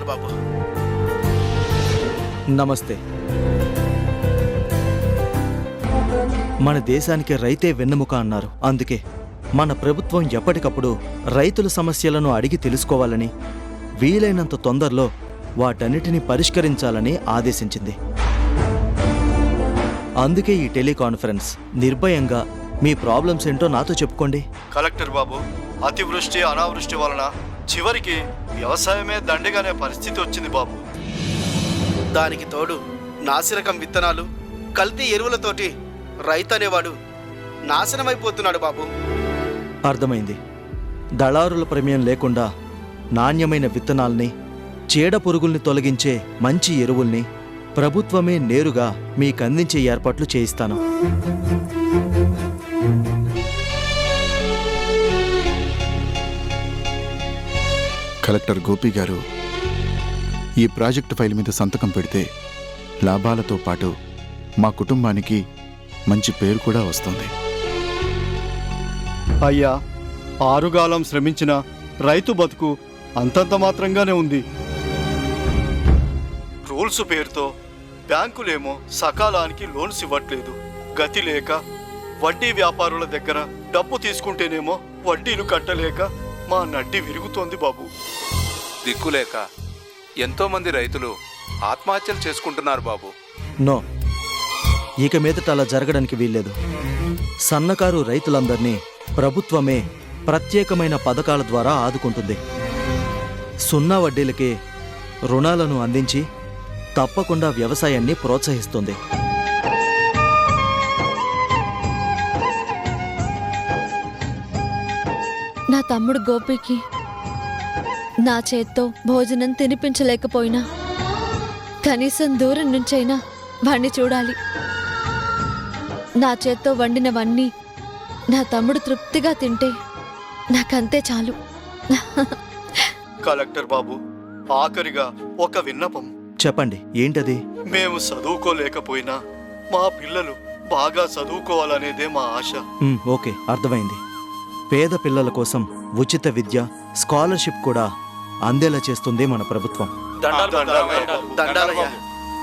బాబు. నమస్తే. మన దేశానికి రైతే వెన్నెముక అన్నారు. అందుకే మన ప్రభుత్వం ఎప్పటికప్పుడు రైతుల సమస్యలను అడిగి తెలుసుకోవాలని, వీలైనంత తొందరలో వాటన్నిటిని పరిష్కరించాలని ఆదేశించింది. అందుకే ఈ టెలికాన్ఫరెన్స్. నిర్భయంగా మీ ప్రాబ్లమ్స్ ఏంటో నాతో చెప్పుకోండి. కలెక్టర్ బాబు, అతివృష్టి అనావృష్టి వలన చివరికి వ్యవసాయమే దండగానే పరిస్థితి వచ్చింది బాబు. దానికి తోడు నాసిరకం విత్తనాలు, కల్తీ ఎరువులతోటి రైతు అనేవాడు నాశనమైపోతున్నాడు బాబు. అర్థమైంది. దళారుల ప్రమేయం లేకుండా నాణ్యమైన విత్తనాల్ని, చీడ పురుగుల్ని తొలగించే మంచి ఎరువుల్ని ప్రభుత్వమే నేరుగా మీకు అందించే ఏర్పాట్లు చేయిస్తాను. కలెక్టర్ గోపి గారు, ఈ ప్రాజెక్టు ఫైల్ మీద సంతకం పెడితే లాభాలతో పాటు మా కుటుంబానికి మంచి పేరు కూడా వస్తుంది. అయ్యా, ఆరుగాలం శ్రమించిన రైతు బతుకు అంతంత మాత్రంగానే ఉంది. రూల్స్ పేరుతో బ్యాంకులేమో సకాలానికి లోన్స్ ఇవ్వట్లేదు. గతి లేక వడ్డీ వ్యాపారుల దగ్గర డబ్బు తీసుకుంటేనేమో వడ్డీలు కట్టలేక మా నడ్డి విరుగుతోంది బాబు. దిక్కులేక ఎంతోమంది రైతులు ఆత్మహత్యలు చేసుకుంటున్నారు బాబు. నో, ఇక మీదట అలా జరగడానికి వీల్లేదు. సన్నకారు రైతులందరినీ ప్రభుత్వమే ప్రత్యేకమైన పథకాల ద్వారా ఆదుకుంటుంది. సున్నా వడ్డీలకే రుణాలను అందించి తప్పకుండా వ్యవసాయాన్ని ప్రోత్సహిస్తుంది. నా తమ్ముడు గోపికి నా చేత్తో భోజనం తినిపించలేకపోయినా కనీసం దూరం నుంచైనా వాణ్ణి చూడాలి. నా చేత్తో వండినవన్నీ నా తమ్ముడు తృప్తిగా తింటే నాకంతే చాలు. కలెక్టర్ బాబు, ఆఖరిగా ఒక విన్నపం. చెప్పండి, ఏంటది? మేము చదువుకోలేకపోయినా మా పిల్లలు బాగా చదువుకోవాలనేదే మా ఆశ. ఓకే, అర్థమైంది. పేద పిల్లల కోసం ఉచిత విద్య, స్కాలర్షిప్ కూడా అందేలా చేస్తుంది మన ప్రభుత్వం. దండాలయ్యా.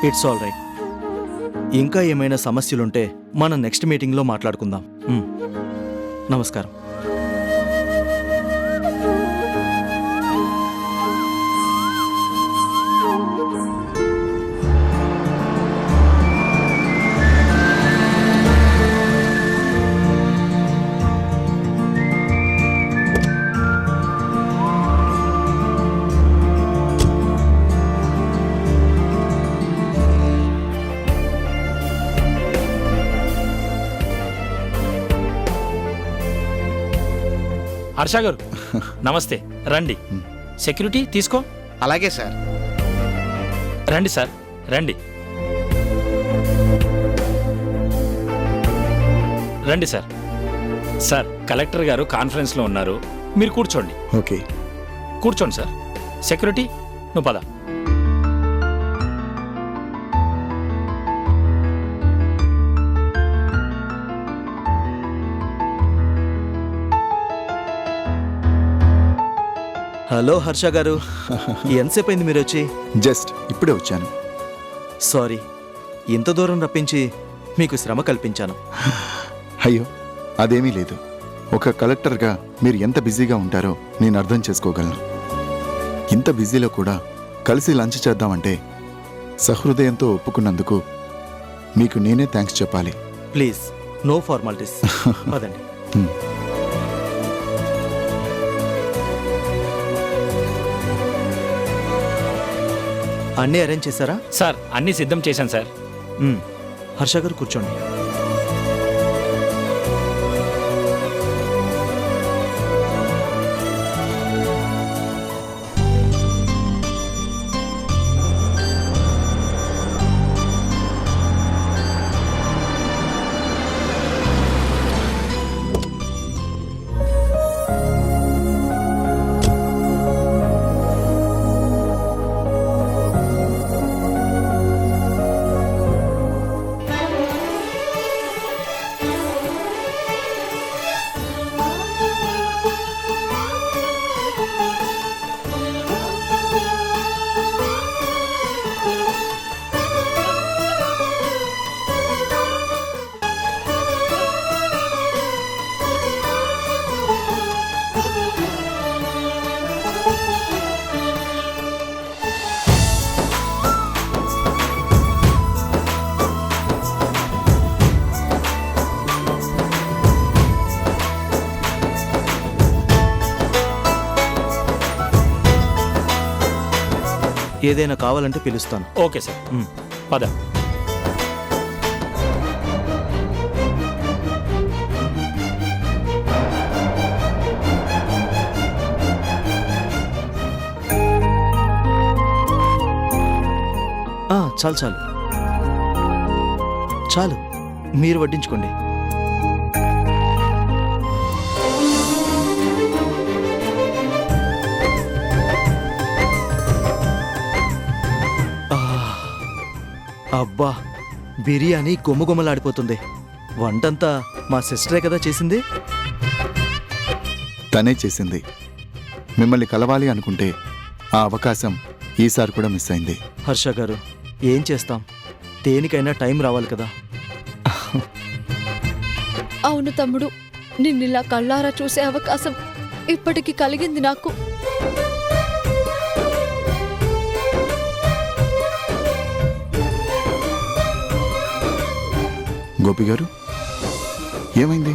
It's all right. ఇంకా ఏమైనా సమస్యలుంటే మనం నెక్స్ట్ మీటింగ్లో మాట్లాడుకుందాం. నమస్కారం. హర్ష గారు నమస్తే. రండి. సెక్యూరిటీ తీసుకో. అలాగే సార్. రండి సార్, రండి రండి సార్. సార్, కలెక్టర్ గారు కాన్ఫరెన్స్లో ఉన్నారు, మీరు కూర్చోండి. ఓకే, కూర్చోండి సార్. సెక్యూరిటీ, నువ్వు పద. హలో హర్ష గారు, ఎంతసేపు అయింది మీరు వచ్చి? జస్ట్ ఇప్పుడే వచ్చాను. సారీ, ఇంత దూరం రప్పించి మీకు శ్రమ కల్పించాను. అయ్యో, అదేమీ లేదు. ఒక కలెక్టర్గా మీరు ఎంత బిజీగా ఉంటారో నేను అర్థం చేసుకోగలను. ఇంత బిజీలో కూడా కలిసి లంచ్ చేద్దామంటే సహృదయంతో ఒప్పుకున్నందుకు మీకు నేనే థ్యాంక్స్ చెప్పాలి. Please, no formalities. పదండి. అన్నీ అరేంజ్ చేశారా? సార్, అన్నీ సిద్ధం చేశాను సార్. హర్ష గారు కూర్చోండి. ఏదైనా కావాలంటే పిలుస్తాను. Okay sir. మ్. పద. చాలు చాలు చాలు, మీరు వడ్డించుకోండి. అబ్బా, బిర్యానీ గుమ్మగుమ్మలాడిపోతుంది. వంటంతా మా సిస్టరే కదా చేసింది. తనే చేసింది. మిమ్మల్ని కలవాలి అనుకుంటే ఆ అవకాశం ఈసారి కూడా మిస్ అయింది. హర్ష గారు, ఏం చేస్తాం, దేనికైనా టైం రావాలి కదా. అవును తమ్ముడు, నిన్నిలా కళ్ళారా చూసే అవకాశం ఇప్పటికి కలిగింది నాకు. గోపి గారు, ఏమైంది?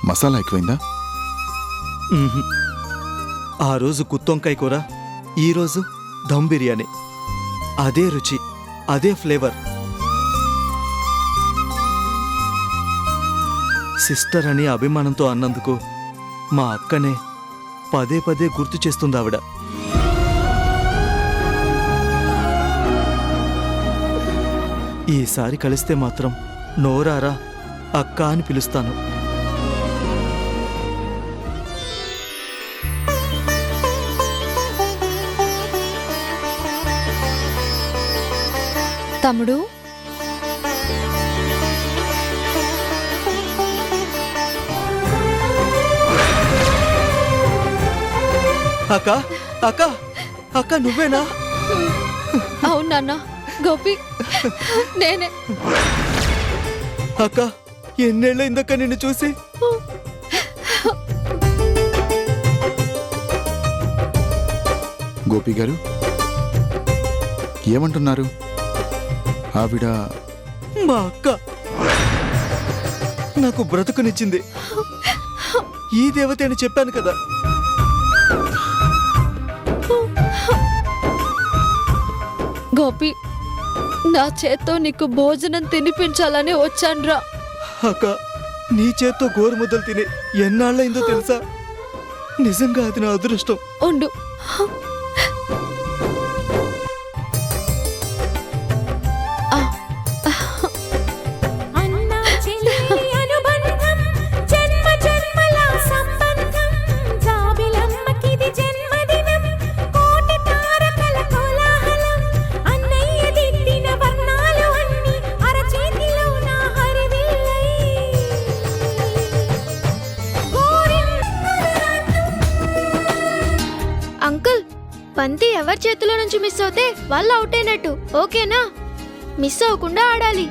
మసాలా ఎక్కువైందా? మ్మ్హ్. ఆ రోజు గుత్తొంకాయ కూర, ఈరోజు దమ్ బిర్యానీ. అదే రుచి, అదే ఫ్లేవర్. సిస్టర్ అని అభిమానంతో అన్నందుకు మా అక్కనే పదే పదే గుర్తు చేస్తుంది ఆవిడ. ఈసారి కలిస్తే మాత్రం నోరారా అక్క అని పిలుస్తాను. తమ్ముడు, అక్క అక్క అక్క, నువ్వేనా? అవును నాన్న, గోపి నేనే. అక్క, ఎన్నేళ్ళైందక్క నిన్ను చూసి. గోపి గారు ఏమంటున్నారు? ఆవిడ మా అక్క నాకు బ్రతుకునిచ్చింది. ఈ దేవత అని చెప్పాను కదా. గోపి, నా చేత్తో నీకు భోజనం తినిపించాలని వచ్చాన్రా. అక్క, నీ చేత్తో గోరుముద్దలు తిని ఎన్నాళ్ళైందో తెలుసా? నిజంగా అది నా అదృష్టం. ఉండు. అన్నా చెల్లి అనుబంధం జన్మ జన్మల సంబంధం జాబిలమ్మకిది జన్మదినం కోటి తారకల కోలాహలం అన్నయ్య దిద్దిన వర్ణాలు అన్ని అరచేతిలో నా హరివిల్లై అంకుల్, బంతి ఎవరి చేతిలో నుంచి మిస్ అవుతే వాళ్ళు అవుట్ అయినట్టు, ఓకేనా? మిస్ అవ్వకుండా ఆడాలి.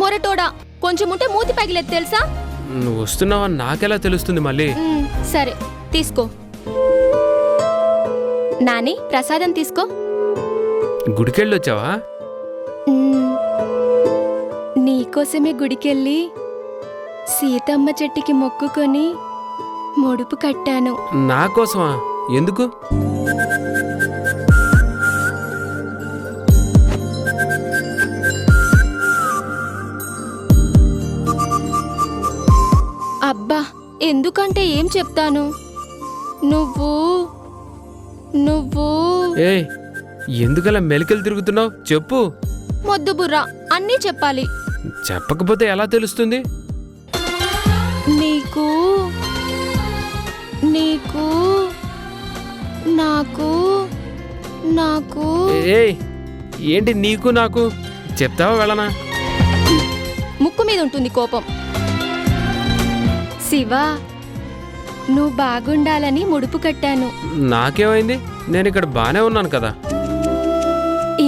మొరటోడా, కొంచెం ఉంటే మూతి పగిలేదు తెలుసా? నువ్వు వస్తున్నావని నాకెలా తెలుస్తుంది మళ్ళీ? సరే తీసుకో. నాని, ప్రసాదం తీసుకో. గుడికెళ్ళొచ్చావా? నీకోసమే గుడికెళ్ళి సీతమ్మ చెట్టుకి మొక్కుకొని ముడుపు కట్టాను. నా కోసమా? ఎందుకు? అబ్బా, ఎందుకంటే ఏం చెప్తాను. నువ్వు నువ్వు ఏయ్, ఎందుకలా మెలికలు తిరుగుతున్నావు? చెప్పు. మొద్దు బుర్రా, అన్నీ చెప్పాలి. చెప్పకపోతే ఎలా తెలుస్తుంది? నీకు నీకు నాకు నాకు ఏయ్, ఏంటి నీకు నాకు చెప్తావా వెళ్ళనా? ముక్కు మీద ఉంటుంది కోపం. శివ, నువ్వు బాగుండాలని ముడుపు కట్టాను. నాకేమైంది? నేను ఇక్కడ బానే ఉన్నాను కదా.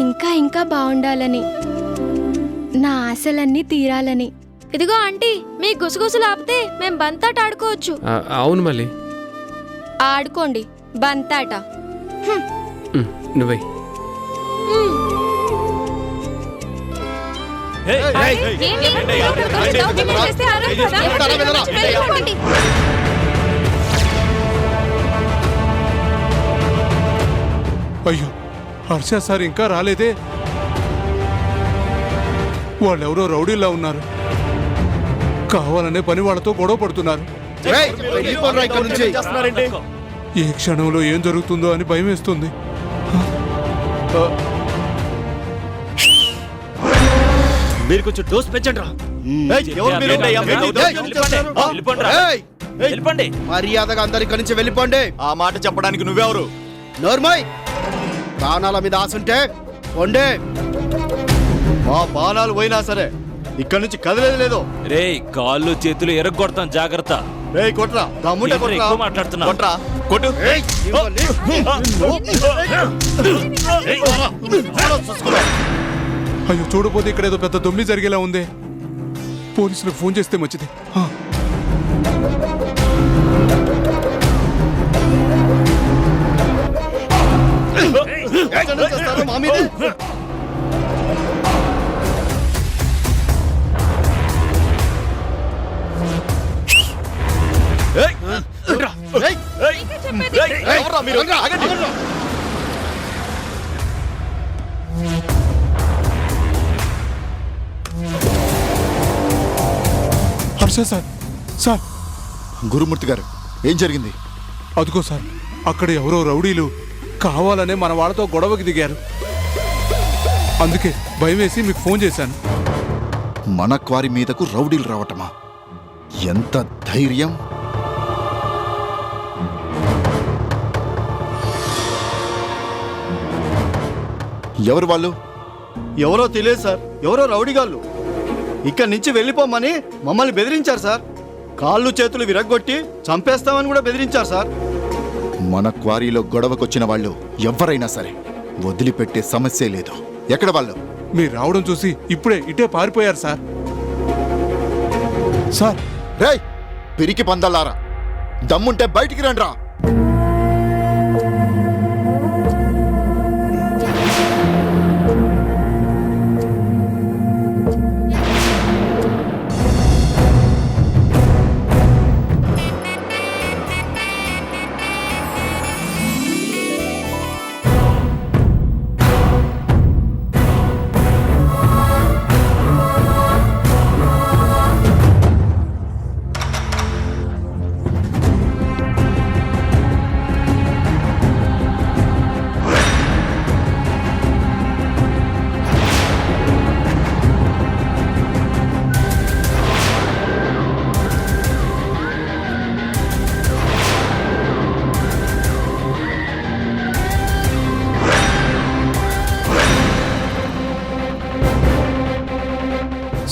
ఇంకా ఇంకా బాగుండాలని, నా ఆశలన్నీ తీరాలని. ఇదిగో ఆంటీ, మీ గుసగుసలు ఆపితే మేం బంతాట ఆడుకోవచ్చు. అవును మళ్ళీ. ఆడుకోండి బంతాట. నువ్వే అయ్యో, హర్ష సార్ ఇంకా రాలేదే. వాళ్ళెవరో రౌడీలా ఉన్నారు. కావాలనే పని వాళ్ళతో గొడవ పడుతున్నారు. ఏ క్షణంలో ఏం జరుగుతుందో అని భయం వేస్తుంది. మీరు కొంచెం డోస్ పెంచండి రా. మర్యాదగా అందరి ఇక్కడి నుంచి వెళ్ళిపోండి. ఆ మాట చెప్పడానికి నువ్వెవరు? నోర్మయ్, ప్రాణాల మీద ఆశుంటే వండే. మా బాణాలు పోయినా సరే ఇక్కడి నుంచి కదలేదు లేదు. రే, కాళ్ళు చేతులు ఎరగొడతాం, జాగ్రత్త. రే కొట్రా, దమ్ముంటే ఏంట్రా ఎక్కువ మాట్లాడుతున్నావ్? కొట్రా, కొట్టు. అయ్యో, చూడపోతే ఇక్కడ ఏదో పెద్ద దొమ్మి జరిగేలా ఉంది. పోలీసులకు ఫోన్ చేస్తే మంచిది. మా మీద ఎవర్రా మీరు? ఆగండి. Harsha sir, sir. గురుమూర్తి గారు, ఏం జరిగింది? అదిగో సార్, అక్కడ ఎవరో రౌడీలు కావాలనే మన వాళ్ళతో గొడవకి దిగారు. అందుకే భయం వేసి మీకు ఫోన్ చేశాను. మన క్వారీ మీదకు రౌడీలు రావటమా? ఎంత ధైర్యం! ఎవరు వాళ్ళు? ఎవరో తెలియదు సార్, ఎవరో రౌడీగాళ్ళు ఇక్కడి నుంచి వెళ్ళిపోమని మమ్మల్ని బెదిరించారు సార్. కాళ్ళు చేతులు విరగ్గొట్టి చంపేస్తామని కూడా బెదిరించారు సార్. మన క్వారీలో గొడవకొచ్చిన వాళ్ళు ఎవరైనా సరే వదిలిపెట్టే సమస్య లేదు. ఎక్కడ వాళ్ళు? మీరు రావడం చూసి ఇప్పుడే ఇటే పారిపోయారు సార్. సార్, రేయ్, పిరికి పందల్లారా, దమ్ముంటే బయటికి రండ్రా.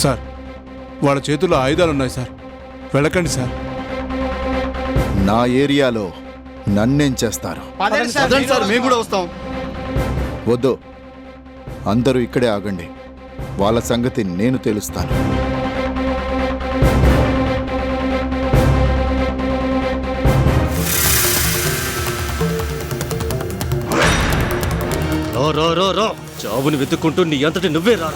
సార్, వాళ్ళ చేతుల్లో ఆయుధాలున్నాయి సార్. వెళ్ళకండి సార్. నా ఏరియాలో నన్నేం చేస్తారు? అదండి సార్, మేము కూడా వస్తాం. వద్దు, అందరూ ఇక్కడే ఆగండి. వాళ్ళ సంగతి నేను తెలుస్తాను. రా, చావుని వెతుక్కుంటూ నీ అంతటి నువ్వే రా.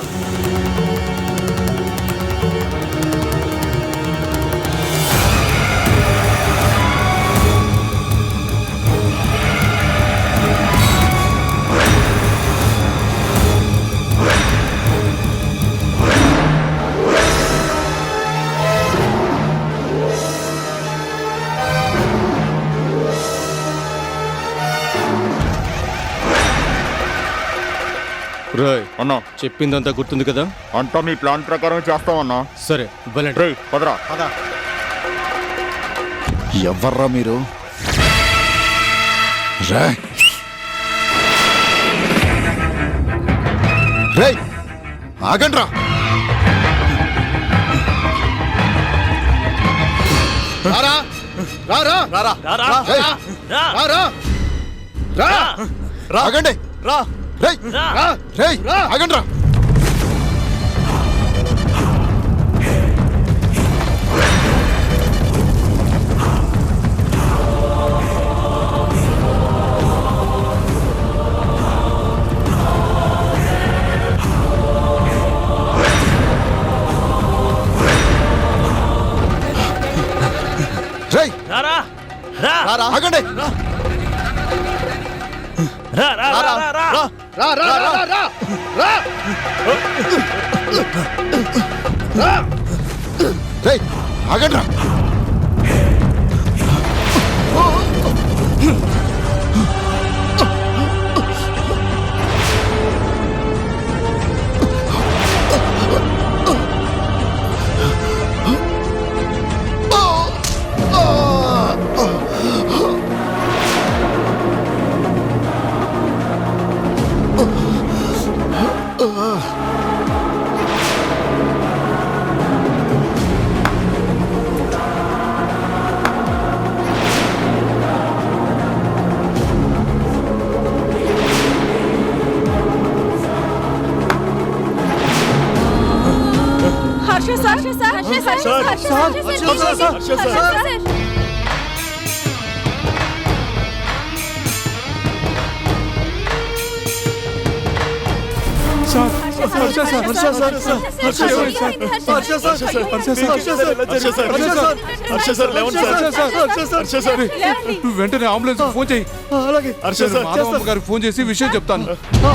రాయ్ అన్నా, చెప్పిందంతా గుర్తుంది కదా? అంతా మీ ప్లాన్ ప్రకారం చేస్తామన్నా. సరే, పదరా. ఎవర్రా మీరు? రా. రేయ్ ఆగండ్రా. రారా రారా రారా రారా రా ఆగండి రా రేయ్ రేయ్ ఆగండ్రా. రేయ్ రారా రా రారా ఆగండి రా రా రా రా రా రా రా రా రా రా రేయ్ ఆగండ్రా. హర్ష సార్ హర్ష సార్ నువ్వు వెంటనే అంబులెన్స్ ఫోన్ చేయి. అలాగే మాధవమ్మ గారికి ఫోన్ చేసి విషయం చెప్తాను. రా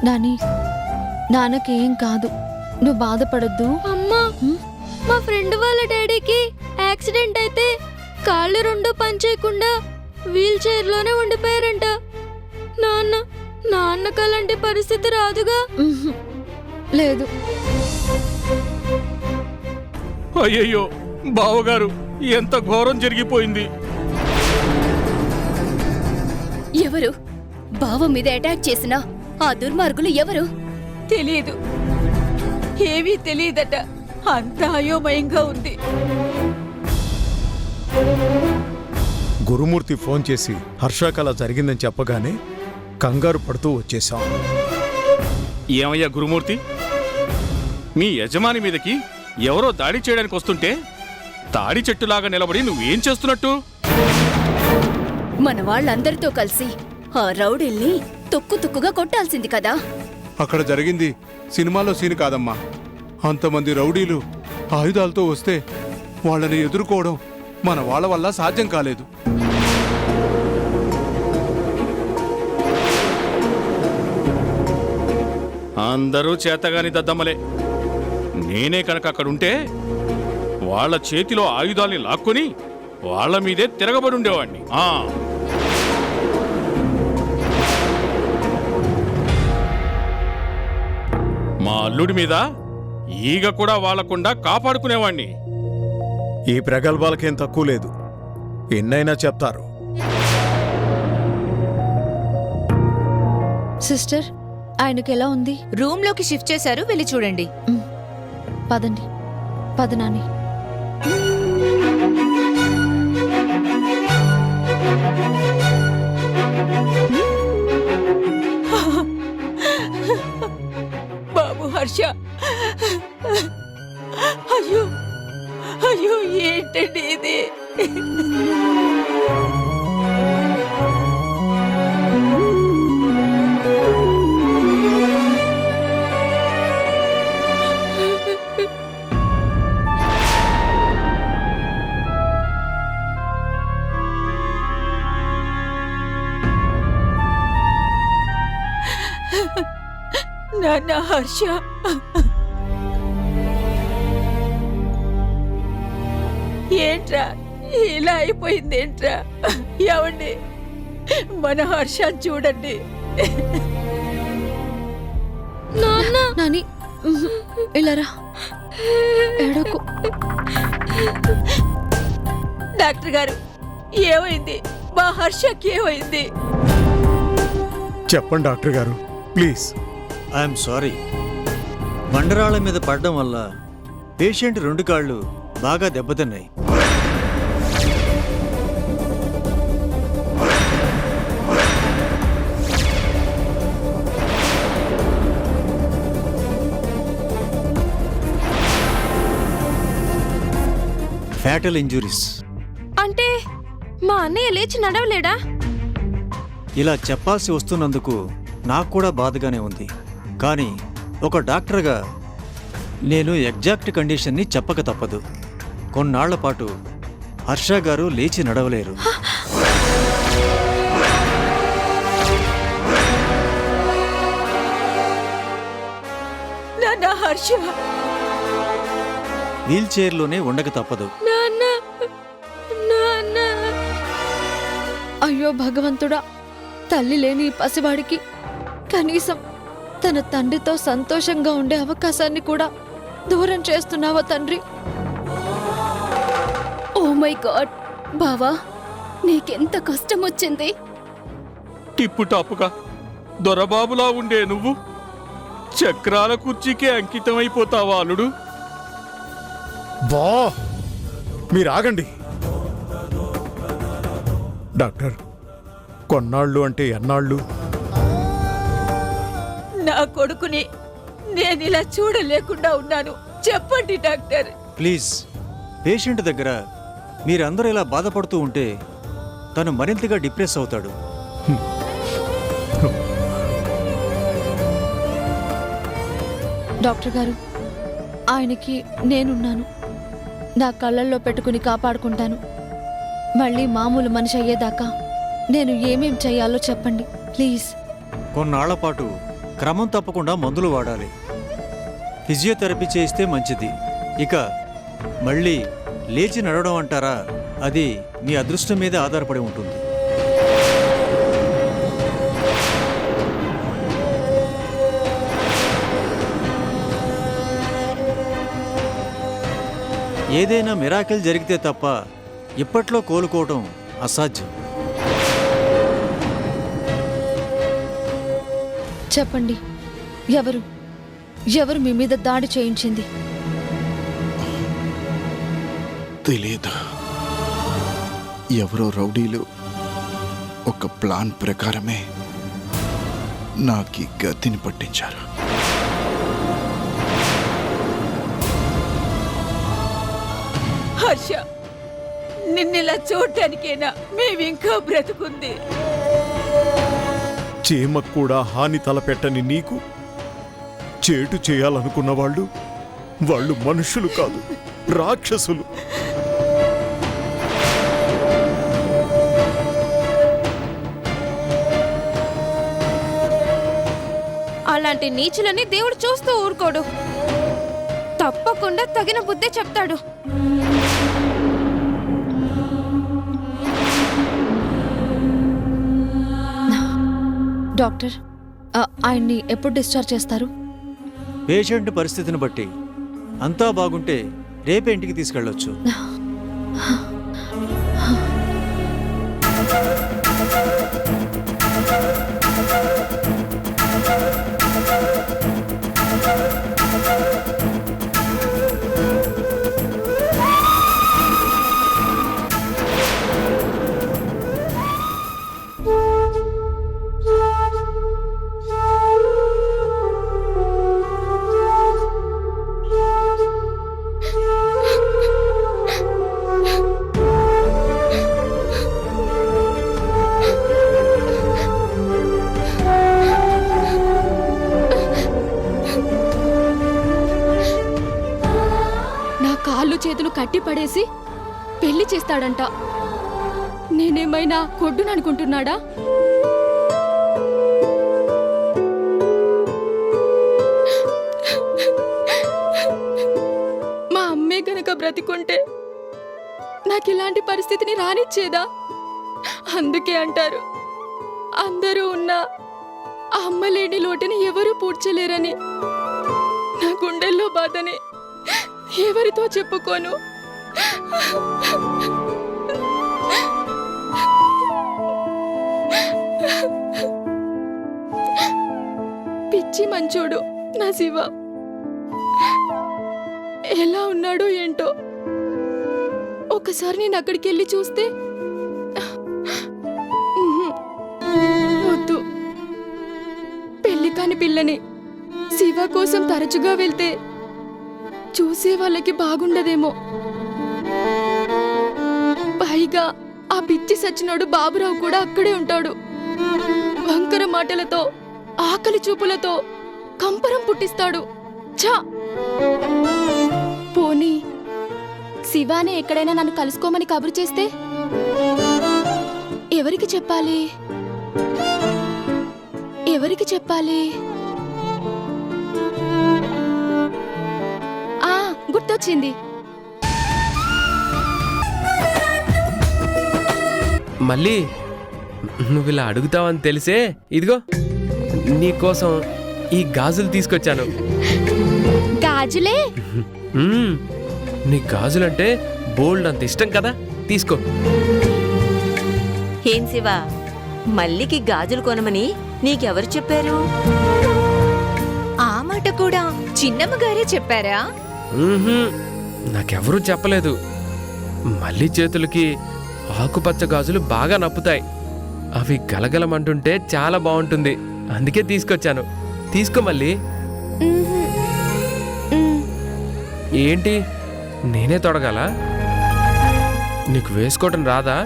నాని, నాన్నకేం కాదు, నువ్వు బాధపడద్దు. అమ్మా, మా ఫ్రెండ్ వాళ్ళ డాడీకి యాక్సిడెంట్ అయితే కాళ్ళు రెండు పనిచేయకుండా వీల్ చైర్ లోనే ఉండిపోయారంట. నాన్నకు అలాంటి పరిస్థితి రాదుగా? లేదు. అయ్యయ్యో బావగారు, ఎంత ఘోరం జరిగిపోయింది. ఎవరు బావ మీద అటాక్ చేసిన ఆ దుర్మార్గులు ఎవరు? తెలియదు, ఏమీ తెలియదట. అంతా అయోమయంగా ఉంది. గురుమూర్తి ఫోన్ చేసి హర్షకళ జరిగిందని చెప్పగానే కంగారు పడుతూ వచ్చేశాం. ఏమయ్యా గురుమూర్తి, మీ యజమాని మీదకి ఎవరో దాడి చేయడానికి వస్తుంటే తాడి చెట్టులాగా నిలబడి నువ్వేం చేస్తున్నట్టు? మన వాళ్ళందరితో కలిసి ఆ రౌడీల్ని తుక్కుగా కొట్టాల్సింది కదా. అక్కడ జరిగింది సినిమాలో సీన్ కాదమ్మా. అంతమంది రౌడీలు ఆయుధాలతో వస్తే వాళ్ళని ఎదుర్కోవడం మన వాళ్ళ వల్ల సాధ్యం కాలేదు. అందరూ చేతగాని దద్దమ్మలే. నేనే కనుక అక్కడుంటే వాళ్ళ చేతిలో ఆయుధాల్ని లాక్కొని వాళ్ళ మీదే తిరగబడి ఉండేవాణ్ణి. మా అల్లుడి మీద ఈగ కూడా వాళ్లకుండా కాపాడుకునేవాణ్ణి. ఈ ప్రగల్భాలకేం తక్కువ లేదు, ఎన్నైనా చెప్తారు. సిస్టర్, ఆయనకి ఎలా ఉంది? రూమ్ లోకి షిఫ్ట్ చేశారు, వెళ్ళి చూడండి. పదండి, పద నాని. బాబు హర్ష, అయ్యో అయ్యో, ఏంటండి ఇది? నాన్న హర్ష, ఏంట్రా ఇలా అయిపోయిందేంట్రా? ఏమండి, మన హర్ష చూడండి. నాని, ఇలా రా. ఏడకు. డాక్టర్ గారు, ఏమైంది? మా హర్షకి ఏమైంది? చెప్పండి డాక్టర్ గారు ప్లీజ్. I'm sorry. బండరాళ్ళ మీద పడడం వల్ల పేషెంట్ 2 కాళ్ళు బాగా దెబ్బతిన్నాయి. Fatal injuries. అంటే మా అన్నయ్య లేచి నడవలేడా? ఇలా చెప్పాల్సి వస్తున్నందుకు నాకు కూడా బాధగానే ఉంది. కానీ ఒక డాక్టర్గా నేను ఎగ్జాక్ట్ కండిషన్ని చెప్పక తప్పదు. కొన్నాళ్ల పాటు హర్ష గారు లేచి నడవలేరు. నాన్న హర్ష వీల్ చైర్లోనే ఉండక తప్పదు. నాన్న, నాన్న. అయ్యో భగవంతుడా, తల్లి లేని ఈ పసివాడికి కనీసం తన తండ్రితో సంతోషంగా ఉండే అవకాశాన్ని కూడా దూరం చేస్తున్నావా తండ్రి? ఓ మై గాడ్ బావా, నీకెంత కష్టం వచ్చింది. టిప్పు టాపుగా దొరబాబులా ఉండే నువ్వు చక్రాల కుర్చీకే అంకితమైపోతావా అల్లుడు? బా మీరు ఆగండి. డాక్టర్, కొన్నాళ్ళు అంటే ఎన్నాళ్ళు? నా కొడుకుని నేను ఇలా చూడలేకుండా ఉన్నాను. చెప్పండి డాక్టర్. ప్లీజ్, పేషెంట్ దగ్గర మీరందరూ ఇలా బాధపడుతూ ఉంటే తను మరింతగా డిప్రెస్ అవుతాడు. డాక్టర్ గారు, ఆయనకి నేనున్నాను. నా కళ్ళల్లో పెట్టుకుని కాపాడుకుంటాను. మళ్ళీ మామూలు మనిషి అయ్యేదాకా నేను ఏమేం చెయ్యాలో చెప్పండి ప్లీజ్. కొన్నాళ్ల పాటు క్రమం తప్పకుండా మందులు వాడాలి. ఫిజియోథెరపీ చేయిస్తే మంచిది. ఇక మళ్ళీ లేచి నడవడం అంటారా, అది మీ అదృష్టం మీదే ఆధారపడి ఉంటుంది. ఏదైనా మిరాకిల్ జరిగితే తప్ప ఇప్పట్లో కోలుకోవడం అసాధ్యం. చెప్పండి, ఎవరు ఎవరు మీ మీద దాడి చేయించింది? తెలీదు. ఎవరో రౌడీలు ఒక ప్లాన్ ప్రకారమే నాకీ గతిని పట్టించారు. హర్ష, నిన్నిలా చూడటానికేనా మేమింకా బ్రతుకుంది? చీమకు కూడా హాని తలపెట్టని నీకు చేటు చేయాలనుకున్న వాళ్ళు మనుషులు కాదు, రాక్షసులు. అలాంటి నీచులని దేవుడు చూస్తూ ఊరుకోడు. తప్పకుండా తగిన బుద్ధి చెప్తాడు. డాక్టర్, ఆయన్ని ఎప్పుడు డిశ్చార్జ్ చేస్తారు? పేషెంట్ పరిస్థితిని బట్టి అంతా బాగుంటే రేపే ఇంటికి తీసుకెళ్ళొచ్చు. చేతులు కట్టి పడేసి పెళ్లి చేస్తాడంట. నేనేమైనా కొడ్డుననుకుంటున్నాడా? మా అమ్మే గనక బ్రతికుంటే నాకు ఇలాంటి పరిస్థితిని రానిచ్చేదా? అందుకే అంటారు, అందరూ ఉన్నా అమ్మ లేని లోటుని ఎవరూ పూడ్చలేరని. నా గుండెల్లో బాధని ఎవరితో చెప్పుకోను. పిచ్చి మంచోడు నా శివ. ఎలా ఉన్నాడో ఏంటో. ఒకసారి నేను అక్కడికి వెళ్ళి చూస్తే వద్దు. పెళ్లి కాని పిల్లని శివ కోసం తరచుగా వెళ్తే చూసే వాళ్ళకి బాగుండదేమో. పైగా ఆ పిచ్చి సచ్చినోడు బాబురావు కూడా అక్కడే ఉంటాడు. వంకర మాటలతో, ఆకలి చూపులతో కంపరం పుట్టిస్తాడు. ఛా! పోనీ శివానే ఎక్కడైనా నన్ను కలుసుకోమని కబురు చేస్తే ఎవరికి చెప్పాలి? ఎవరికి చెప్పాలి? గుర్తొచ్చింది. మళ్ళీ నువ్వు ఇలా అడుగుతావని తెలిసే ఇదిగో నీకోసం ఈ గాజులు తీసుకొచ్చాను. గాజులే? నీ గాజులంటే బోల్డ్ అంత ఇష్టం కదా, తీసుకో. ఏం శివ, మల్లికి గాజులు కొనమని నీకెవరు చెప్పారు? ఆ మాట కూడా చిన్నమ్మ గారే చెప్పారా? నాకెవరూ చెప్పలేదు. మళ్ళీ చేతులకి ఆకుపచ్చ గాజులు బాగా నప్పుతాయి. అవి గలగలమంటుంటే చాలా బాగుంటుంది, అందుకే తీసుకొచ్చాను. తీసుకో మళ్ళీ. ఏంటి, నేనే తొడగాల? నీకు వేసుకోవటం రాదా?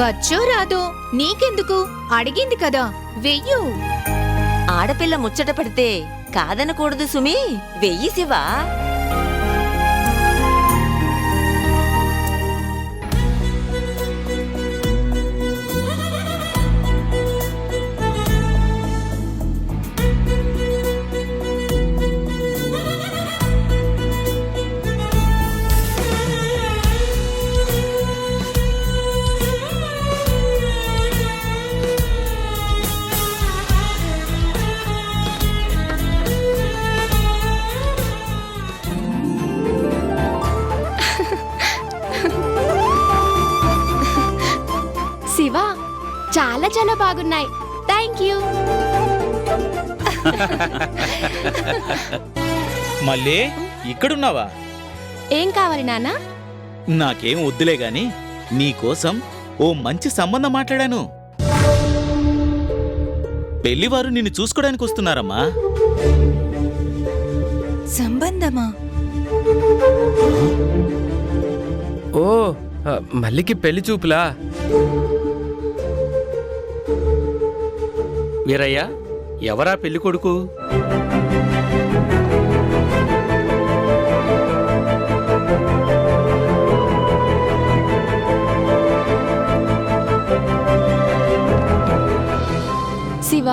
వచ్చో రాదో నీకెందుకు, అడిగింది కదా, వెయ్యు. ఆడపిల్ల ముచ్చట పడితే కాదనకూడదు సుమి, వెయ్యి శివా. శివ, చాలా చాలా బాగున్నాయి. Thank you. మళ్ళీ ఇక్కడున్నావా? ఏం కావాలి నాన్న? నాకేం వద్దులే గాని నీకోసం ఓ మంచి సంబంధం మాట్లాడాను. పెళ్లివారు నిన్ను చూసుకోవడానికి వస్తున్నారమ్మా. సంబంధమా? ఓ, మల్లికి పెళ్లి చూపులా? వీరయ్య, ఎవరా పెళ్లి కొడుకు? శివ,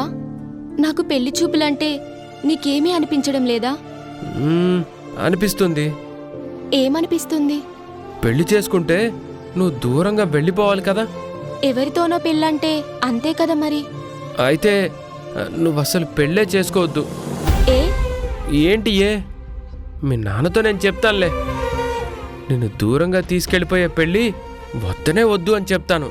నాకు పెళ్లి చూపులంటే నీకేమీ అనిపించడం లేదా? అనిపిస్తుంది. ఏమనిపిస్తుంది? పెళ్లి చేసుకుంటే నువ్వు దూరంగా వెళ్ళిపోవాలి కదా. ఎవరితోనో పెళ్ళంటే అంతే కదా మరి. అయితే నువ్వు అసలు పెళ్ళే చేసుకోవద్దు. ఏ? ఏంటి ఏ? మీ నాన్నతో నేను చెప్తానులే. నిన్ను దూరంగా తీసుకెళ్ళిపోయే పెళ్ళి వద్దనే వద్దు అని చెప్తాను.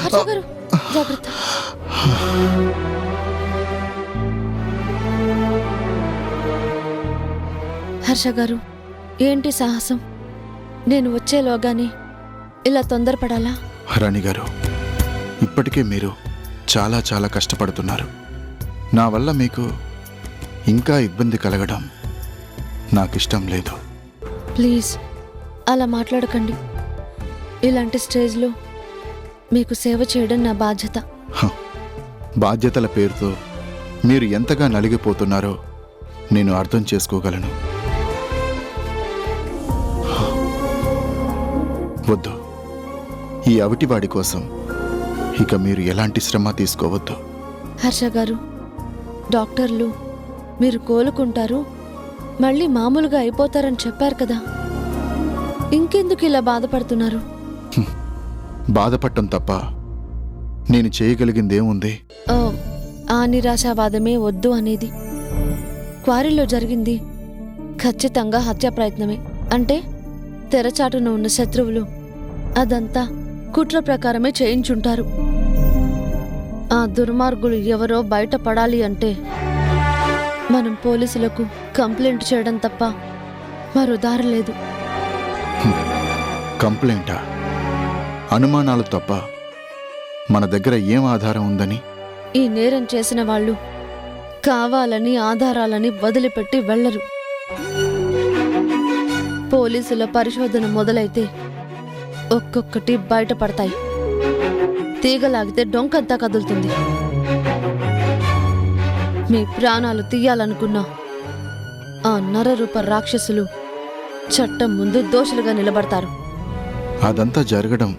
హర్ష గారు, జాగ్రత్త. హర్ష గారు, ఏంటి సాహసం? నేను వచ్చేలోగానే ఇలా తొందరపడాలా? రాణి గారు, ఇప్పటికే మీరు చాలా చాలా కష్టపడుతున్నారు. నా వల్ల మీకు ఇంకా ఇబ్బంది కలగడం నాకిష్టం లేదు. ప్లీజ్ అలా మాట్లాడకండి. ఇలాంటి స్టేజ్లో మీకు సేవ చేయడం నా బాధ్యత. బాధ్యతల పేరుతో మీరు ఎంతగా నలిగిపోతున్నారో నేను అర్థం చేసుకోగలను. వద్దు, ఈ అవిటివాడి కోసం ఇక మీరు ఎలాంటి శ్రమ తీసుకోవద్దు. హర్ష గారు, డాక్టర్లు మీరు కోలుకుంటారు, మళ్ళీ మామూలుగా అయిపోతారని చెప్పారు కదా, ఇంకెందుకు ఇలా బాధపడుతున్నారు? బాధపడటం తప్ప నేను చేయగలిగిందేముంది? ఆ నిరాశావాదమే వద్దు అనేది. క్వారీలో జరిగింది ఖచ్చితంగా హత్య ప్రయత్నమే. అంటే తెరచాటున ఉన్న శత్రువులు అదంతా కుట్ర ప్రకారమే చేయించుంటారు. ఆ దుర్మార్గులు ఎవరో బయటపడాలి అంటే మనం పోలీసులకు కంప్లైంట్ చేయడం తప్ప మరో దారి లేదు. కంప్లైంటా? అనుమానాలు తప్ప మన దగ్గర ఏం ఆధారం ఉందని? ఈ నేరం చేసిన వాళ్ళు కావాలని ఆధారాలని వదిలిపెట్టి వెళ్లరు. పోలీసుల పరిశోధన మొదలైతే ఒక్కొక్కటి బయటపడతాయి. తీగలాగితే డొంకంతా కదులుతుంది. మీ ప్రాణాలు తీయాలనుకున్నా ఆ నరరూప రాక్షసులు చట్టం ముందు దోషులుగా నిలబడతారు. అదంతా జరగడం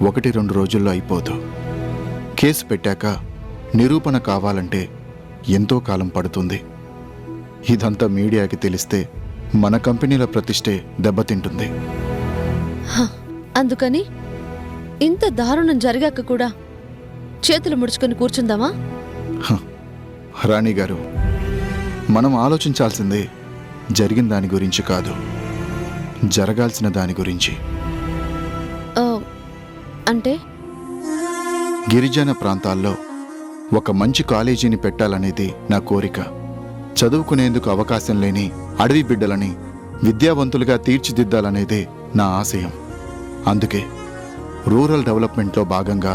1-2 రోజుల్లో అయిపోదు. కేసు పెట్టాక నిరూపణ కావాలంటే ఎంతో కాలం పడుతుంది. ఇదంతా మీడియాకి తెలిస్తే మన కంపెనీల ప్రతిష్టే దెబ్బతింటుంది. అందుకని ఇంత దారుణం జరిగాక కూడా చేతులు ముడుచుకొని కూర్చుందామా? రాణి గారు, మనం ఆలోచించాల్సిందే జరిగిన దాని గురించి కాదు, జరగాల్సిన దాని గురించి. అంటే గిరిజన ప్రాంతాల్లో ఒక మంచి కాలేజీని పెట్టాలనేది నా కోరిక. చదువుకునేందుకు అవకాశం లేని అడవి బిడ్డలని విద్యావంతులుగా తీర్చిదిద్దాలనేదే నా ఆశయం. అందుకే రూరల్ డెవలప్మెంట్లో భాగంగా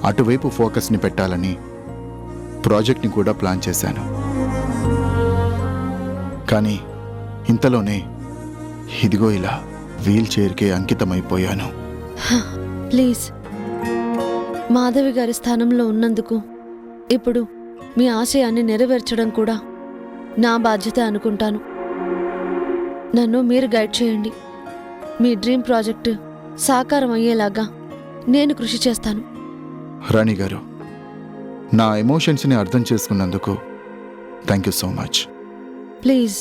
అటువైపు ఫోకస్ని పెట్టాలని ప్రాజెక్ట్ని కూడా ప్లాన్ చేశాను. కానీ ఇంతలోనే ఇదిగో ఇలా వీల్ చైర్కే అంకితమైపోయాను. ప్లీజ్, మాధవి గారి స్థానంలో ఉన్నందుకు ఇప్పుడు మీ ఆశయాన్ని నెరవేర్చడం కూడా నా బాధ్యత అనుకుంటాను. నన్ను మీరు గైడ్ చేయండి. మీ డ్రీమ్ ప్రాజెక్టు సాకారం అయ్యేలాగా నేను కృషి చేస్తాను. రాణి గారు, నా ఎమోషన్స్ని అర్థం చేసుకున్నందుకు thank you so much. Please,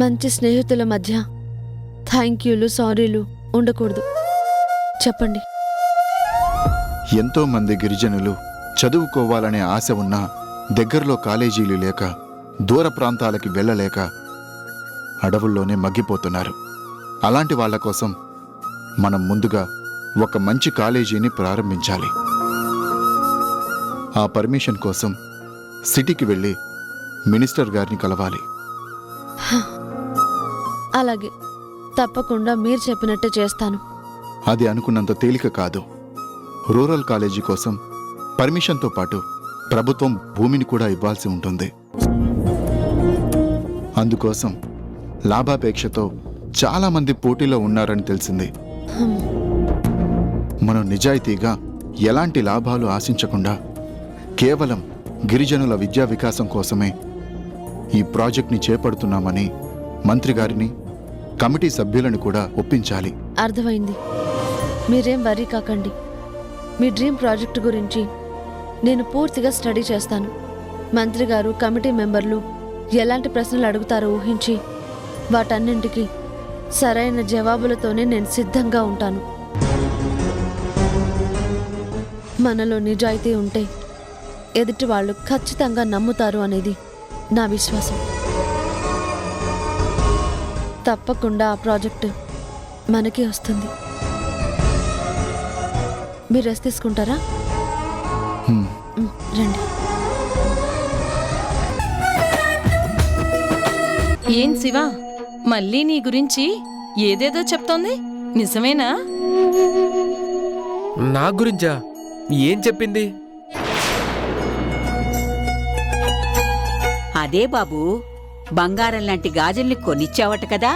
మంచి స్నేహితుల మధ్య థ్యాంక్ యూలు సారీలు ఉండకూడదు. చెప్పండి. ఎంతో మంది గిరిజనులు చదువుకోవాలనే ఆశ ఉన్నా దగ్గరలో కాలేజీలు లేక దూర ప్రాంతాలకి వెళ్ళలేక అడవుల్లోనే మగ్గిపోతున్నారు. అలాంటి వాళ్ళ కోసం మనం ముందుగా ఒక మంచి కాలేజీని ప్రారంభించాలి. ఆ పర్మిషన్ కోసం సిటీకి వెళ్ళి మినిస్టర్ గారిని కలవాలి. అలాగే, తప్పకుండా మీరు చెప్పినట్టే చేస్తాను. అది అనుకున్నంత తేలిక కాదు. రూరల్ కాలేజీ కోసం పర్మిషన్తో పాటు ప్రభుత్వం భూమిని కూడా ఇవ్వాల్సి ఉంటుంది. అందుకోసం లాభాపేక్షతో చాలామంది పోటీలో ఉన్నారని తెలిసింది. మనం నిజాయితీగా ఎలాంటి లాభాలు ఆశించకుండా కేవలం గిరిజనుల విద్యా వికాసం కోసమే ఈ ప్రాజెక్ట్ని చేపడుతున్నామని మంత్రి గారిని, కమిటీ సభ్యులను కూడా ఒప్పించాలి. అర్థమైంది. మీరేం వరీ కాకండి. మీ డ్రీమ్ ప్రాజెక్టు గురించి నేను పూర్తిగా స్టడీ చేస్తాను. మంత్రి గారు, కమిటీ మెంబర్లు ఎలాంటి ప్రశ్నలు అడుగుతారో ఊహించి వాటన్నింటికి సరైన జవాబులతోనే నేను సిద్ధంగా ఉంటాను. మనలో నిజాయితీ ఉంటే ఎదుటి వాళ్ళు ఖచ్చితంగా నమ్ముతారు అనేది నా విశ్వాసం. తప్పకుండా ఆ ప్రాజెక్టు మనకి వస్తుంది. మీరు రెస్ట్ తీసుకుంటారా? రండి. ఏం శివ, మళ్ళీ నీ గురించి ఏదేదో చెప్తోంది? నిజమేనా? నా గురించా? ఏం చెప్పింది? అదే బాబు, బంగారం లాంటి గాజుల్ని కొనిచ్చావట కదా.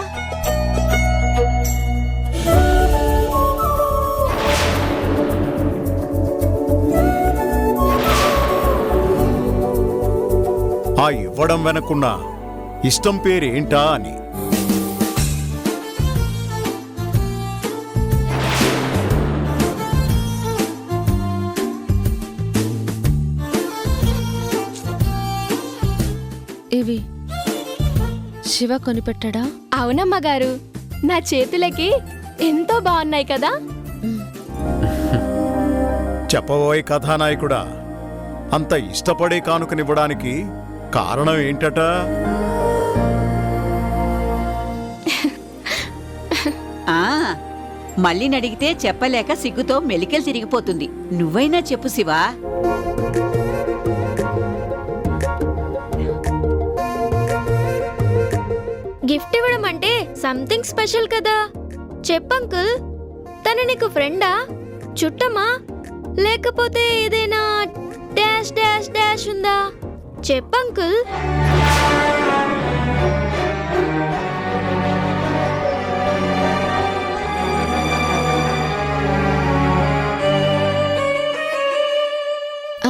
ఆ ఇవ్వడం వెనకున్న ఇష్టం పేరేంటా అని. ఇవి శివ కొనిపెట్టాడా? అవునమ్మ గారు, నా చేతులకి ఎంతో బాగున్నాయి కదా. చెప్పబోయే కథానాయకుడా, అంత ఇష్టపడే కానుకనివ్వడానికి కారణం ఏంటట? మళ్ళీ నడిగితే చెప్పలేక సిగ్గుతో మెలికలు తిరిగిపోతుంది. నువ్వైనా చెప్పు శివా. గిఫ్ట్ ఇవ్వడం అంటే సంథింగ్ స్పెషల్ కదా. చెప్పంకుల్, తను నీకు ఫ్రెండా, చుట్టమా, లేకపోతే ఏదైనా డాష్ డాష్ డాష్ ఉందా? చెప్పంకుల్.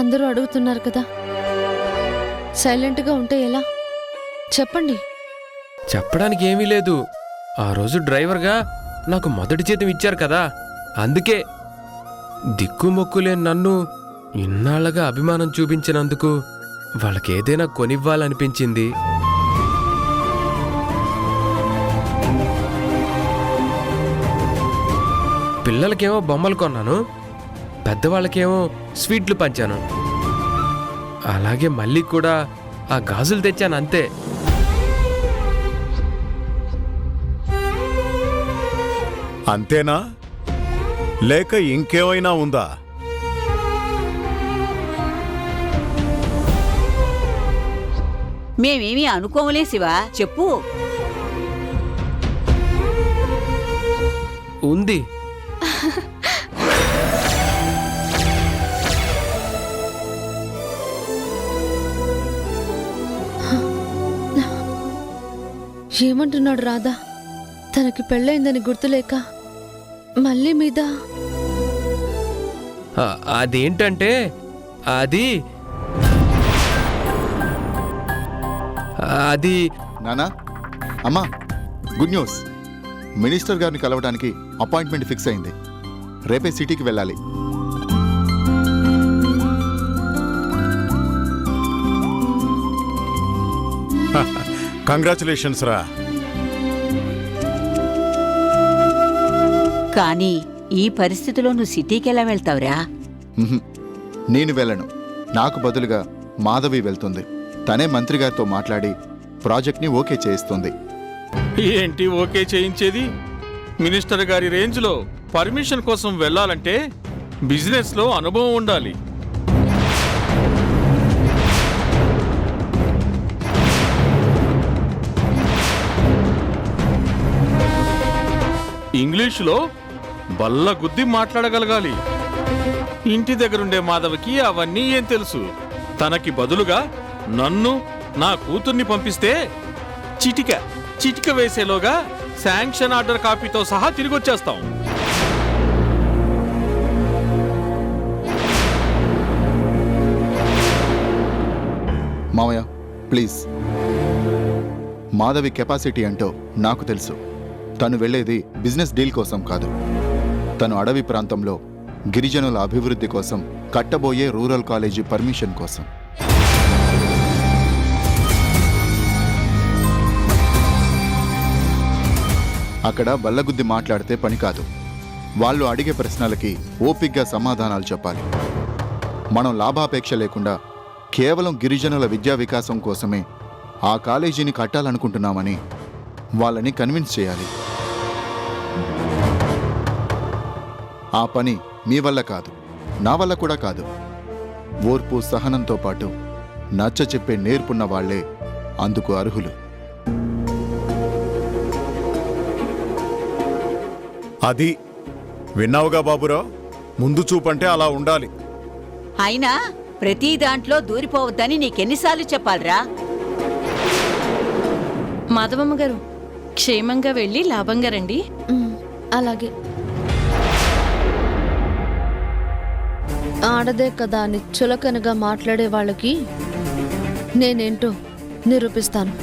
అందరూ అడుగుతున్నారు కదా, సైలెంట్గా ఉంటే ఎలా? చెప్పండి. చెప్పడానికి ఏమీ లేదు. ఆ రోజు డ్రైవర్గా నాకు మొదటి జీతం ఇచ్చారు కదా, అందుకే. దిక్కుమొక్కులేని నన్ను ఇన్నాళ్లగా అభిమానం చూపించినందుకు వాళ్ళకేదైనా కొనివ్వాలనిపించింది. పిల్లలకేమో బొమ్మలు కొన్నాను, పెద్దవాళ్ళకేమో స్వీట్లు పంచాను. అలాగే మళ్ళీ కూడా ఆ గాజులు తెచ్చాను, అంతే. అంతేనా లేక ఇంకేమైనా ఉందా? మేమేమీ అనుకోమలే శివా, చెప్పు. ఉంది. ఏమంటున్నాడు రాధా? తనకి పెళ్ళైందని గుర్తులేక మళ్ళీ మీద అదేంటంటే అది అది నానా, అమ్మా, గుడ్ న్యూస్. మినిస్టర్ గారిని కలవడానికి అపాయింట్మెంట్ ఫిక్స్ అయింది. రేపే సిటీకి వెళ్ళాలి. కంగ్రాచులేషన్స్ రా. కానీ ఈ పరిస్థితిలో నువ్వు సిటీకి ఎలా వెళ్తావురా? నేను వెళ్ళను. నాకు బదులుగా మాధవి వెళ్తుంది. తనే మంత్రి గారితో మాట్లాడి ప్రాజెక్ట్ని ఓకే చేయిస్తుంది. ఏంటి ఓకే చేయించేది? మినిస్టర్ గారి రేంజ్లో పర్మిషన్ కోసం వెళ్ళాలంటే బిజినెస్లో అనుభవం ఉండాలి. ఇంగ్లీషులో బల్ల గుద్ది మాట్లాడగలగాలి. ఇంటి దగ్గరుండే మాధవికి అవన్నీ ఏం తెలుసు? తనకి బదులుగా నన్ను, నా కూతుర్ని పంపిస్తే చిటిక వేసేలోగా శాంక్షన్ ఆర్డర్ కాపీతో సహా తిరిగొచ్చేస్తాం. మావయ్య, ప్లీజ్. మాధవి కెపాసిటీ అంటో నాకు తెలుసు. తను వెళ్ళేది బిజినెస్ డీల్ కోసం కాదు. తను అడవి ప్రాంతంలో గిరిజనుల అభివృద్ధి కోసం కట్టబోయే రూరల్ కాలేజీ పర్మిషన్ కోసం. అక్కడ బల్లగుద్ది మాట్లాడితే పని కాదు. వాళ్ళు అడిగే ప్రశ్నలకి ఓపిగ్గా సమాధానాలు చెప్పాలి. మనం లాభాపేక్ష లేకుండా కేవలం గిరిజనుల విద్యా వికాసం కోసమే ఆ కాలేజీని కట్టాలనుకుంటున్నామని వాళ్ళని కన్విన్స్ చేయాలి. ఆ పని మీ వల్ల కాదు, నా వల్ల కూడా కాదు. ఓర్పు సహనంతో పాటు నచ్చ చెప్పే నేర్పున్న వాళ్లే అందుకు అర్హులు. అది విన్నావుగా బాబురావు, ముందు చూపంటే అలా ఉండాలి. అయినా ప్రతి దాంట్లో దూరిపోవద్దని నీకెన్నిసార్లు చెప్పాలిరా? మాధవమ్మ గారు, క్షేమంగా వెళ్ళి లాభంగా రండి. అలాగే. ఆడదే కదా అని చులకనగా మాట్లాడే వాళ్ళకి నేనేంటో నిరూపిస్తాను.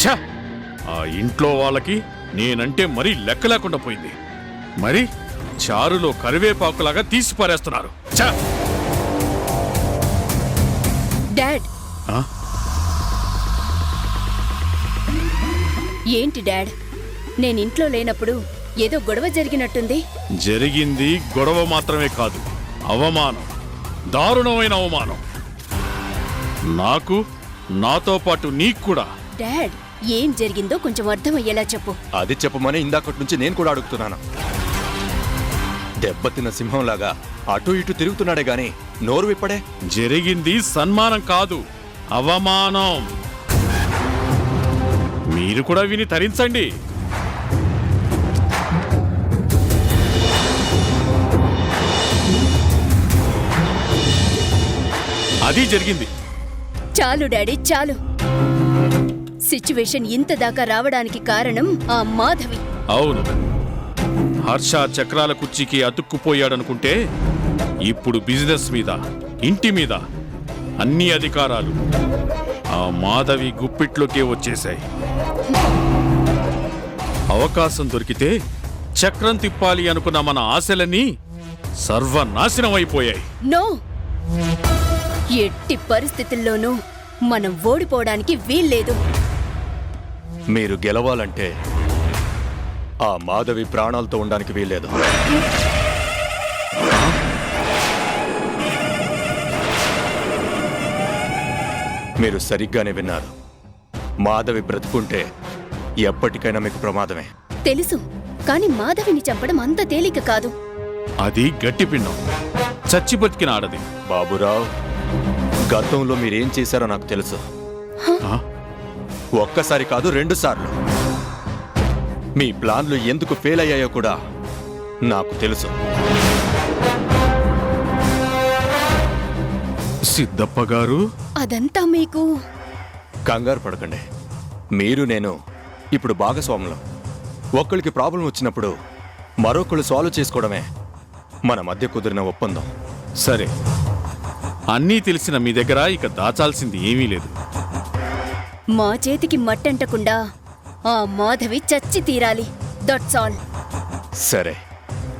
ఛ! ఆ ఇంట్లో వాళ్ళకి నేనంటే మరీ లెక్క లేకుండా పోయింది. మరి చారులో కరివేపాకులాగా తీసి పారేస్తున్నారు. ఛ! డాడ్, ఆ? ఏంటి డాడ్, నేను ఇంట్లో లేనప్పుడు ఏదో గొడవ జరిగినట్టుంది. జరిగింది గొడవ మాత్రమే కాదు, అవమానం, దారుణమైన అవమానం. నాకు, నాతో పాటు నీకు కూడా. డాడ్, ఏం జరిగిందో కొంచెం అర్థమయ్యేలా చెప్పు. అది చెప్పమని ఇందాకటి నుంచి నేను కూడా అడుగుతున్నాను. దెబ్బతిన్న సింహంలాగా అటు ఇటు తిరుగుతున్నాడే గాని నోరు విప్పడే. జరిగింది సన్మానం కాదు, అవమానం. మీరు కూడా విని తరించండి. అది జరిగింది. చాలు డాడీ, చాలు. సిచ్యువేషన్ ఇంత దాకా రావడానికి కారణం ఆ మాధవి. అవును, హర్ష చక్రాల కుర్చీకి అతుక్కుపోయాడనుకుంటే ఇప్పుడు బిజినెస్ మీద, ఇంటి మీద అన్ని అధికారాలు ఆ మాధవి గుప్పిట్లోకే వచ్చేశాయి. అవకాశం దొరికితే చక్రం తిప్పాలి అనుకున్న మన ఆశలన్నీ సర్వనాశనం అయిపోయాయి. నో, ఎట్టి పరిస్థితుల్లోనూ మనం ఓడిపోవడానికి వీల్లేదు. మీరు గెలవాలంటే ఆ మాధవి ప్రాణాలతో ఉండడానికి వీల్లేదు. మీరు సరిగ్గానే విన్నారు. మాధవి బ్రతుకుంటే ఎప్పటికైనా మీకు ప్రమాదమే. తెలుసు, కానీ మాధవిని చంపడం అంత తేలిక కాదు. అది గట్టి పిండం, చచ్చి బతికిన ఆడది. బాబురావు, గతంలో మీరేం చేశారో నాకు తెలుసు. ఒక్కసారి కాదు, 2 సార్లు. మీ ప్లాన్లు ఎందుకు ఫెయిల్ అయ్యాయో కూడా నాకు తెలుసు. సిద్ధప్ప గారు, అదంతా మీకు. కంగారు పడకండి. మీరు నేను ఇప్పుడు భాగస్వాములం. ఒక్కరికి ప్రాబ్లం వచ్చినప్పుడు మరొకళ్ళు సాల్వ్ చేసుకోవడమే మన మధ్య కుదిరిన ఒప్పందం. సరే, అన్నీ తెలిసిన మీ దగ్గర ఇక దాచాల్సింది ఏమీ లేదు. మా చేతికి మట్టంటకుండా ఆ మాధవి చచ్చి తీరాలి. That's all. సరే,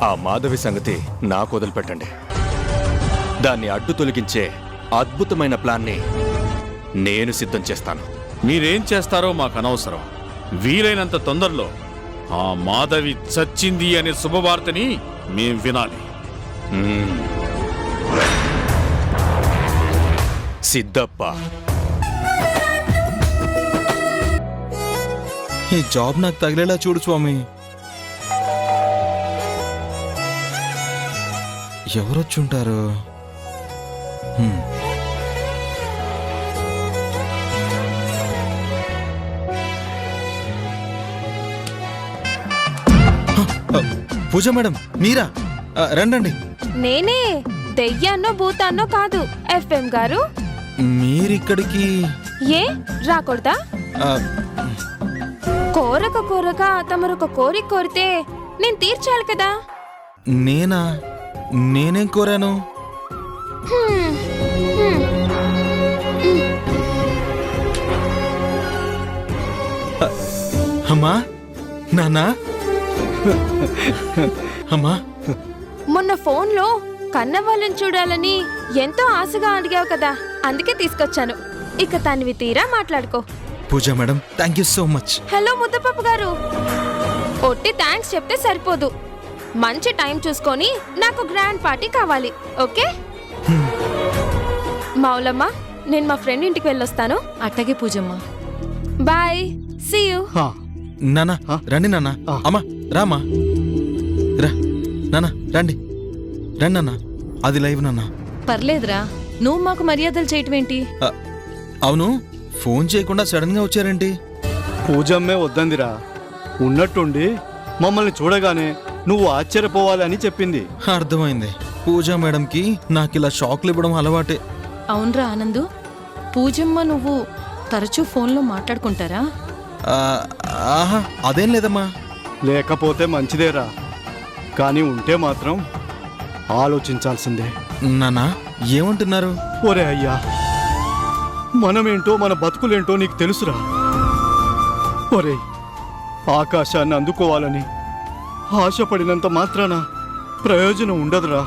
ఆ మాధవి సంగతి నాకు వదిలిపెట్టండి. దాన్ని అడ్డు తొలగించే అద్భుతమైన ప్లాన్ని నేను సిద్ధం చేస్తాను. మీరేం చేస్తారో మాకు అనవసరం. వీలైనంత తొందరలో ఆ మాధవి చచ్చింది అనే శుభవార్తని మేం వినాలి. సిద్ధప్ప, ఈ జాబ్ నాకు తగిలేలా చూడు స్వామి. ఎవరొచ్చుంటారు? పూజ మేడం, మీరా? రండి. నేనే. దెయ్యాన్నో భూతాన్నో కాదు, ఎఫ్ఎం గారు. మీరిక్కడికి ఏ రాకూడదా? కోరక తమరొక కోరిక కోరితే నేను తీర్చాలి కదా. నేనేం కోరాను? అమ్మా, నాన్నా, అమ్మా. మొన్న ఫోన్లో కన్నవాళ్ళని చూడాలని ఎంతో ఆశగా అడిగావు కదా, అందుకే తీసుకొచ్చాను. ఇక తనివి తీరా మాట్లాడుకో. Pooja madam, thank you so much. Hello ముద్దపప్పు గారు, ఒట్టి థ్యాంక్స్ చెప్తే సరిపోదు. మంచి టైం చూసుకొని నాకు గ్రాండ్ పార్టీ కావాలి, ఓకే? మౌలమ్మ, నేను మా ఫ్రెండ్ ఇంటికి వెళ్ళొస్తాను. అట్టగే పూజమ్మ. Bye, see you. నానా రండి నాన్న. అమ్మా రామా, రా నాన్న, రండి రండి నాన్న. అది లైవ్ నాన్న. పర్లేదురా, నువ్వు మాకు మర్యాదలు చేయటం ఏంటి? అవును, ఫోన్ చేయకుండా సడన్ గా వచ్చారేంటి? పూజమ్మే వద్దందిరా. ఉన్నట్టుండి మమ్మల్ని చూడగానే నువ్వు ఆశ్చర్యపోవాలని చెప్పింది. అర్థమైంది. పూజా మేడంకి నాకిలా షాక్లు ఇవ్వడం అలవాటే. అవునరా ఆనందు, పూజమ్మ నువ్వు తరచూ ఫోన్లో మాట్లాడుకుంటారా? ఆహా, అదేం లేదమ్మా. లేకపోతే మంచిదేరా, కానీ ఉంటే మాత్రం ఆలోచించాల్సిందే. నాన్నా ఏమంటున్నారు? ఒరే అయ్యా, మనమేంటో మన బతుకులేంటో నీకు తెలుసురా. ఒరే, ఆకాశాన్ని అందుకోవాలని ఆశపడినంత మాత్రాన ప్రయోజనం ఉండదురా.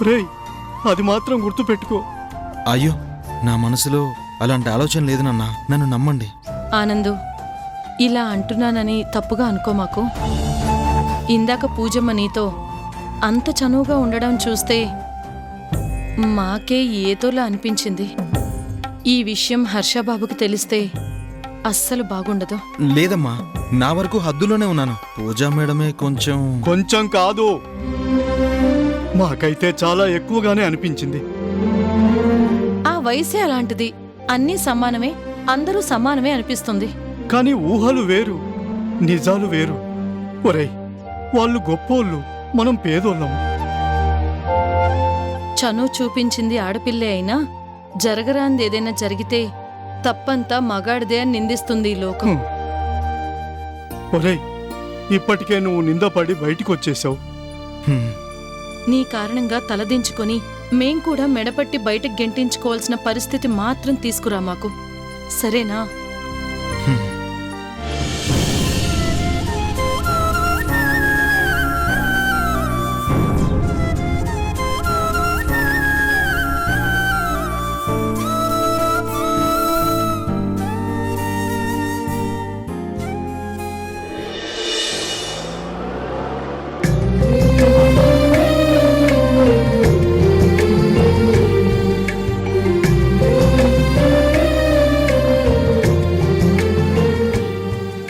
రేయ్, అది మాత్రం గుర్తుపెట్టుకో. అయ్యో, నా మనసులో అలాంటి ఆలోచన లేదు నాన్న, నన్ను నమ్మండి. ఆనందు, ఇలా అంటున్నానని తప్పుగా అనుకో మాకు. ఇందాక పూజమ్మ నీతో అంత చనువుగా ఉండడం చూస్తే మాకే ఏదోలా అనిపించింది. ఈ విషయం హర్షబాబుకి తెలిస్తే అస్సలు బాగుండదు. లేదమ్మా, నా వరకు హద్దులోనే ఉన్నాను. పూజా మేడమే కొంచెం కాదు, మాకైతే చాలా ఎక్కువగానే అనిపించింది. ఆ వయసే అలాంటిది. అన్నీ సమానమే, అందరూ సమానమే అనిపిస్తుంది. కానీ ఊహలు వేరు, నిజాలు వేరు. ఒరేయ్, వాళ్ళు గొప్పోళ్ళు, మనం పేదోళ్ళం. చనువు చూపించింది ఆడపిల్లే అయినా జరగరాంది ఏదైనా జరిగితే తప్పంతా మగాడిదే అని నిందిస్తుంది ఈ లోకం. ఒరేయ్, ఇప్పటికే నువ్వు నిందపడి బయటికొచ్చేశావు. నీ కారణంగా తలదించుకొని మేం కూడా మెడపట్టి బయటకు గెంటించుకోవాల్సిన పరిస్థితి మాత్రం తీసుకురా మాకు, సరేనా?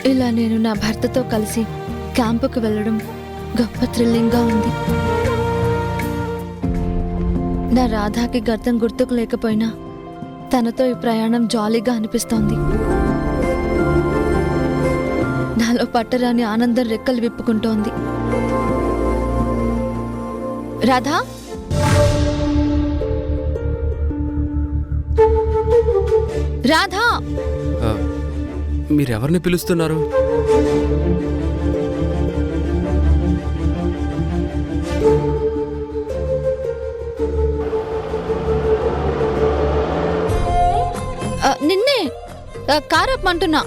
ఇలా నేను నా భర్తతో కలిసి క్యాంపుకు వెళ్ళడం గొప్ప థ్రిల్లింగ్గా ఉంది. నా రాధాకి గతం గుర్తుకు లేకపోయినా తనతో ఈ ప్రయాణం జాలీగా అనిపిస్తోంది. నాలో పట్టరాని ఆనందం రెక్కలు విప్పుకుంటోంది. రాధా, రాధా, మీరెవరిని పిలుస్తున్నారు? నిన్నే కారప్పమంటున్నా.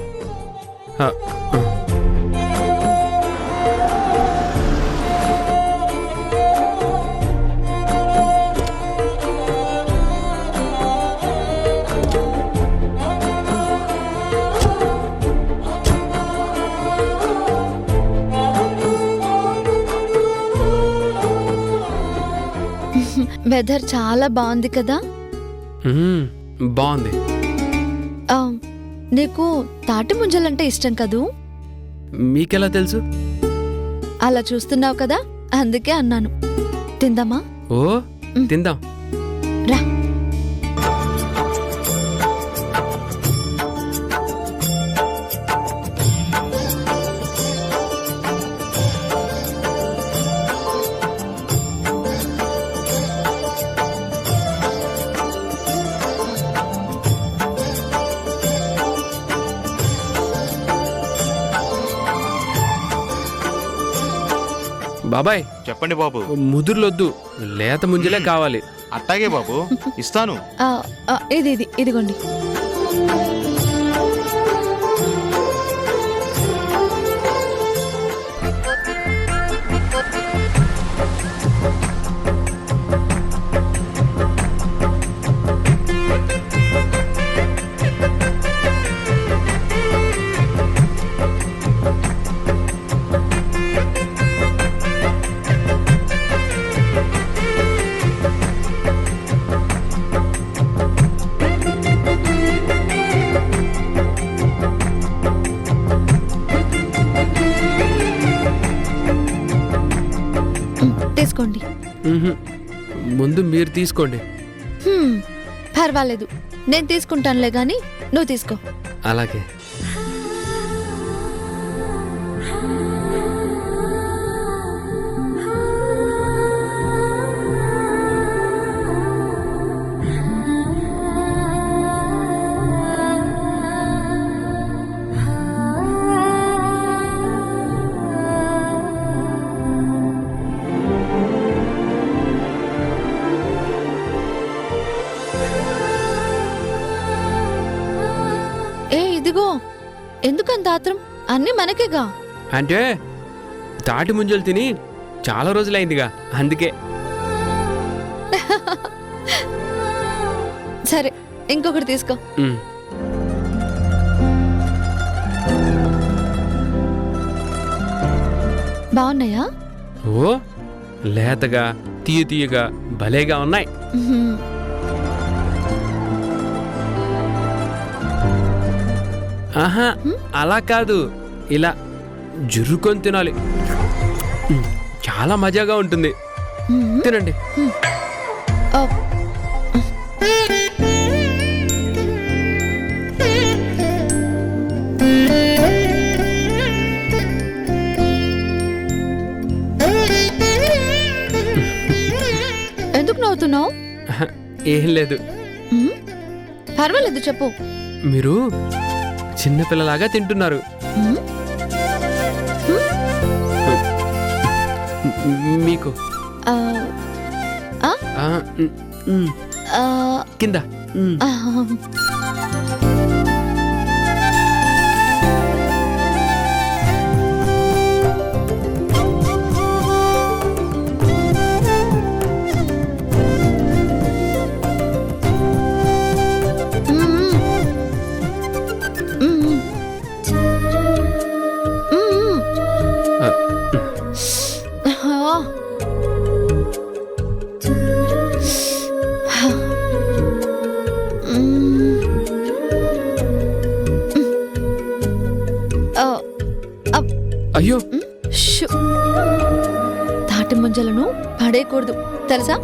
వెదర్ చాలా బాగుంది కదా? బాగుంది. నీకు తాటి ముంజలంటే ఇష్టం కదూ? మీకెలా తెలుసు? అలా చూస్తున్నావు కదా, అందుకే అన్నాను. తిందామా? ఓ, తిందాం. రా. బాబాయ్, చెప్పండి బాబు. ముదుర్లొద్దు, లేత ముంజలే కావాలి. అట్టాగే బాబు, ఇస్తాను. ఇదిగోండి. మ్హూ. ముందు మీరు తీసుకోండి. పర్వాలేదు, నేను తీసుకుంటానులే గాని నువ్వు తీసుకో. అలాగే. ఇదిగో, ఎందుకంత ఆత్రం? అన్నీ మనకేగా. అంటే తాటి ముంజలు తిని చాలా రోజులైందిగా, అందుకే. సరే, ఇంకొకటి తీసుకో. బాగున్నాయా? ఓ, లేతగా తీయగా భలేగా ఉన్నాయి. ఆహా, అలా కాదు, ఇలా జుర్రుకొని తినాలి. చాలా మజాగా ఉంటుంది. తినండి. ఎందుకు నవ్వుతున్నావు? ఏం లేదు. పర్వాలేదు, చెప్పు. మీరు చిన్నపిల్లలాగా తింటున్నారు. మీకు కింద. అయ్యో, తాటి ముంజలను పడేయకూడదు తెలుసా?